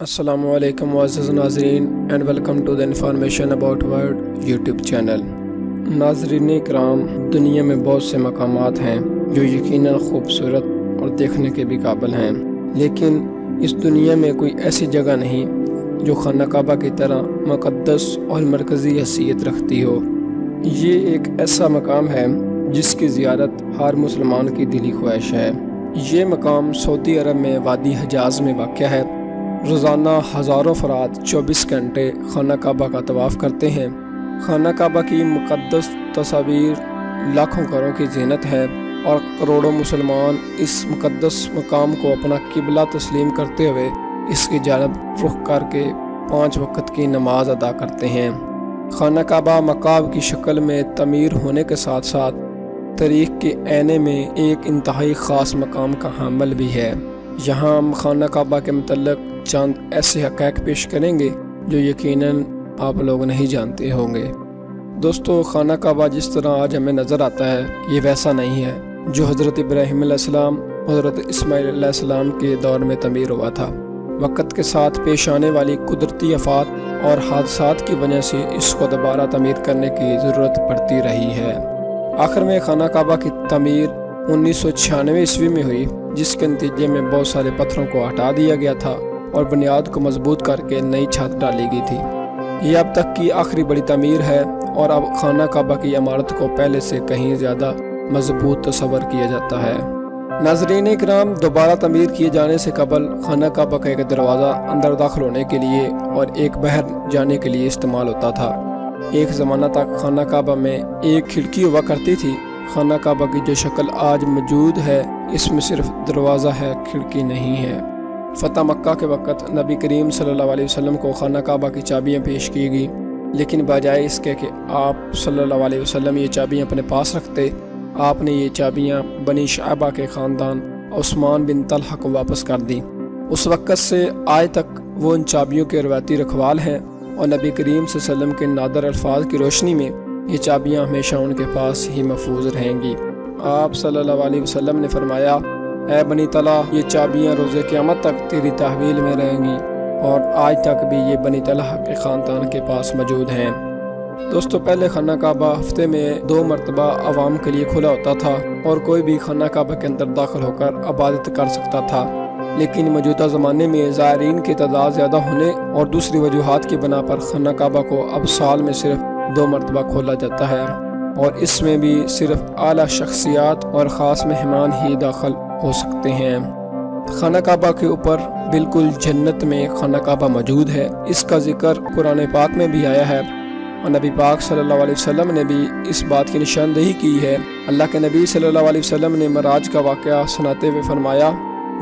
السلام علیکم معزز ناظرین and welcome to the information about world YouTube channel. ناظرین اکرام، دنیا میں بہت سے مقامات ہیں جو یقیناً خوبصورت اور دیکھنے کے بھی قابل ہیں، لیکن اس دنیا میں کوئی ایسی جگہ نہیں جو خانہ کعبہ کی طرح مقدس اور مرکزی حیثیت رکھتی ہو۔ یہ ایک ایسا مقام ہے جس کی زیارت ہر مسلمان کی دلی خواہش ہے۔ یہ مقام سعودی عرب میں وادی حجاز میں واقع ہے۔ روزانہ ہزاروں افراد 24 گھنٹے خانہ کعبہ کا طواف کرتے ہیں۔ خانہ کعبہ کی مقدس تصاویر لاکھوں گھروں کی زینت ہے اور کروڑوں مسلمان اس مقدس مقام کو اپنا قبلہ تسلیم کرتے ہوئے اس کی جانب رخ کر کے 5 وقت کی نماز ادا کرتے ہیں۔ خانہ کعبہ مکعب کی شکل میں تعمیر ہونے کے ساتھ ساتھ تاریخ کے آئینے میں ایک انتہائی خاص مقام کا حامل بھی ہے۔ یہاں ہم خانہ کعبہ کے متعلق چند ایسے حقائق پیش کریں گے جو یقیناً آپ لوگ نہیں جانتے ہوں گے۔ دوستو، خانہ کعبہ جس طرح آج ہمیں نظر آتا ہے یہ ویسا نہیں ہے جو حضرت ابراہیم علیہ السلام، حضرت اسماعیل علیہ السلام کے دور میں تعمیر ہوا تھا۔ وقت کے ساتھ پیش آنے والی قدرتی آفات اور حادثات کی وجہ سے اس کو دوبارہ تعمیر کرنے کی ضرورت پڑتی رہی ہے۔ آخر میں خانہ کعبہ کی تعمیر 1996 عیسوی میں ہوئی، جس کے نتیجے میں بہت سارے پتھروں کو ہٹا دیا گیا تھا اور بنیاد کو مضبوط کر کے نئی چھت ڈالی گئی تھی۔ یہ اب تک کی آخری بڑی تعمیر ہے اور اب خانہ کعبہ کی عمارت کو پہلے سے کہیں زیادہ مضبوط تصور کیا جاتا ہے۔ ناظرین اکرام، دوبارہ تعمیر کیے جانے سے قبل خانہ کعبہ کا ایک دروازہ اندر داخل ہونے کے لیے اور ایک باہر جانے کے لیے استعمال ہوتا تھا۔ ایک زمانہ تک خانہ کعبہ میں ایک کھڑکی ہوا کرتی تھی۔ خانہ کعبہ کی جو شکل آج موجود ہے اس میں صرف دروازہ ہے، کھڑکی نہیں ہے۔ فتح مکہ کے وقت نبی کریم صلی اللہ علیہ وسلم کو خانہ کعبہ کی چابیاں پیش کی گئی، لیکن بجائے اس کے کہ آپ صلی اللہ علیہ وسلم یہ چابیاں اپنے پاس رکھتے، آپ نے یہ چابیاں بنی شعبہ کے خاندان عثمان بن طلحہ کو واپس کر دیں۔ اس وقت سے آج تک وہ ان چابیوں کے روایتی رکھوال ہیں اور نبی کریم صلی اللہ علیہ وسلم کے نادر الفاظ کی روشنی میں یہ چابیاں ہمیشہ ان کے پاس ہی محفوظ رہیں گی۔ آپ صلی اللہ علیہ وسلم نے فرمایا، اے بنی طلحہ، یہ چابیاں روز قیامت تک تیری تحویل میں رہیں گی، اور آج تک بھی یہ بنی طلحہ کے خاندان کے پاس موجود ہیں۔ دوستو، پہلے خانہ کعبہ ہفتے میں 2 مرتبہ عوام کے لیے کھلا ہوتا تھا اور کوئی بھی خانہ کعبہ کے اندر داخل ہو کر عبادت کر سکتا تھا، لیکن موجودہ زمانے میں زائرین کی تعداد زیادہ ہونے اور دوسری وجوہات کی بنا پر خانہ کعبہ کو اب سال میں صرف 2 مرتبہ کھولا جاتا ہے، اور اس میں بھی صرف اعلیٰ شخصیات اور خاص مہمان ہی داخل ہو سکتے ہیں۔ خانہ کعبہ کے اوپر بالکل جنت میں خانہ کعبہ موجود ہے۔ اس کا ذکر قرآن پاک میں بھی آیا ہے اور نبی پاک صلی اللہ علیہ وسلم نے بھی اس بات کی نشاندہی کی ہے۔ اللہ کے نبی صلی اللہ علیہ وسلم نے معراج کا واقعہ سناتے ہوئے فرمایا،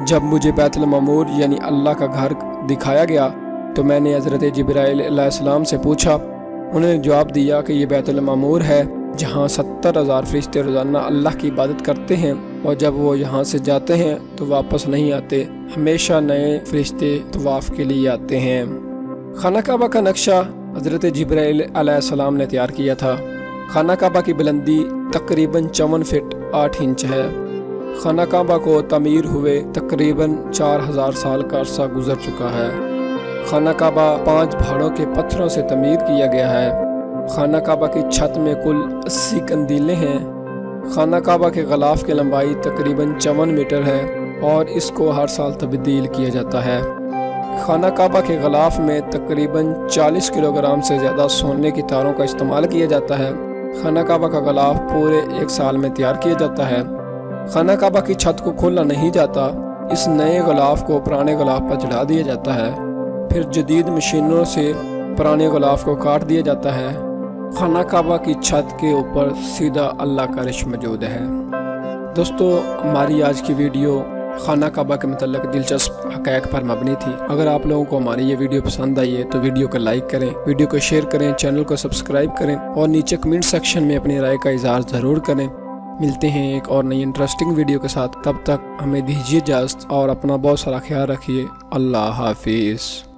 جب مجھے بیت المعمور یعنی اللہ کا گھر دکھایا گیا تو میں نے حضرت جبرائیل علیہ السلام سے پوچھا۔ انہوں نے جواب دیا کہ یہ بیت المعمور ہے جہاں 70,000 فرشتے روزانہ اللہ کی عبادت کرتے ہیں، اور جب وہ یہاں سے جاتے ہیں تو واپس نہیں آتے، ہمیشہ نئے فرشتے طواف کے لیے آتے ہیں۔ خانہ کعبہ کا نقشہ حضرت جبرائیل علیہ السلام نے تیار کیا تھا۔ خانہ کعبہ کی بلندی تقریباً 54 فٹ 8 انچ ہے۔ خانہ کعبہ کو تعمیر ہوئے تقریباً 4000 سال کا عرصہ گزر چکا ہے۔ خانہ کعبہ 5 پہاڑوں کے پتھروں سے تعمیر کیا گیا ہے۔ خانہ کعبہ کی چھت میں کل 80 قندیلیں ہیں۔ خانہ کعبہ کے غلاف کی لمبائی تقریباً 54 میٹر ہے اور اس کو ہر سال تبدیل کیا جاتا ہے۔ خانہ کعبہ کے غلاف میں تقریباً 40 کلو گرام سے زیادہ سونے کی تاروں کا استعمال کیا جاتا ہے۔ خانہ کعبہ کا غلاف پورے 1 سال میں تیار کیا جاتا ہے۔ خانہ کعبہ کی چھت کو کھولا نہیں جاتا، اس نئے غلاف کو پرانے غلاف پر چڑھا دیا جاتا ہے، پھر جدید مشینوں سے پرانے غلاف کو کاٹ دیا جاتا ہے۔ خانہ کعبہ کی چھت کے اوپر سیدھا اللہ کا عرش موجود ہے۔ دوستو، ہماری آج کی ویڈیو خانہ کعبہ کے متعلق دلچسپ حقائق پر مبنی تھی۔ اگر آپ لوگوں کو ہماری یہ ویڈیو پسند آئی ہے تو ویڈیو کو لائک کریں، ویڈیو کو شیئر کریں، چینل کو سبسکرائب کریں اور نیچے کمنٹ سیکشن میں اپنی رائے کا اظہار ضرور کریں۔ ملتے ہیں ایک اور نئی انٹرسٹنگ ویڈیو کے ساتھ، تب تک ہمیں دیجیے اجازت اور اپنا بہت سارا خیال رکھیے۔ اللہ حافظ۔